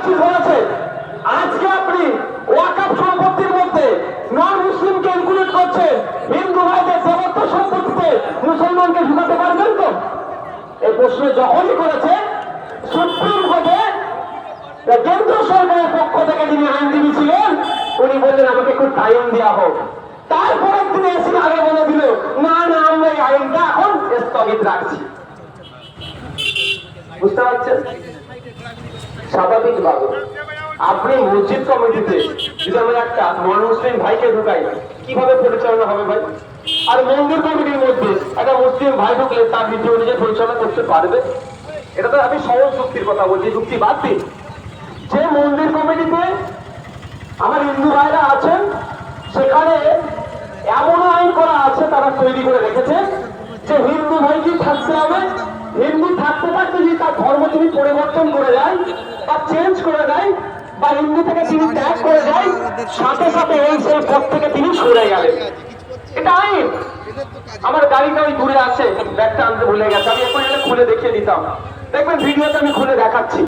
ঠিক হয়েছে। আজকে আপনি ওয়াকফ সম্পত্তির মধ্যে নন মুসলিমকে ইনক্লুড করছেন, হিন্দু ভাইদের দেবত্ব সম্পত্তিতে মুসলমানকে ঢুকাতে পারবেন তো? এই প্রশ্ন যখনই করেছে সুপ্রিম কোর্টে কেন্দ্র সরকারের পক্ষ থেকে যিনি আইনজীবী ছিলেন উনি বললেন আমাকে একটু টাইম দেওয়া হোক। তারপরে তিনি এসে আগে বলে দিল না না আমরা এই আইনটা এখন স্থগিত রাখছি। বুঝতে পারছেন? স্বাভাবিকভাবে আপনি মসজিদ কমিটিতে যদি আমরা একটা নন মুসলিম ভাইকে ঢুকাই কিভাবে পরিচালনা হবে ভাই? আর মন্দির কমিটির মধ্যে একটা মুসলিম ভাই ঢুকলে তার নীতি অনুযায়ী পরিচালনা করতে পারবে? এটা তো আমি সহজ যুক্তির কথা বলছি, যুক্তি বাদ দিন। যে মন্দির কমিটিতে আমার হিন্দু ভাইরা আছেন সেখানে এমন আইন করা আছে, তারা তৈরি করে রেখেছে যে হিন্দু ভাইকে থাকতে হবে, হিন্দু থাকতে থাকতে যদি তার ধর্ম তিনি পরিবর্তন করে যায় বা চেঞ্জ করে দেয় বা হিন্দু থেকে তিনি ত্যাগ করে যায় সাথে সাথে এই সেই পথ থেকে তিনি সরে গেলেন। এটা আইন। আমার গাড়িটা ওই দূরে আছে, ব্যাগটা আনতে ভুলে গেছে, আমি এখন খুলে দেখিয়ে দিতাম, দেখবেন ভিডিওতে আমি খুলে দেখাচ্ছি।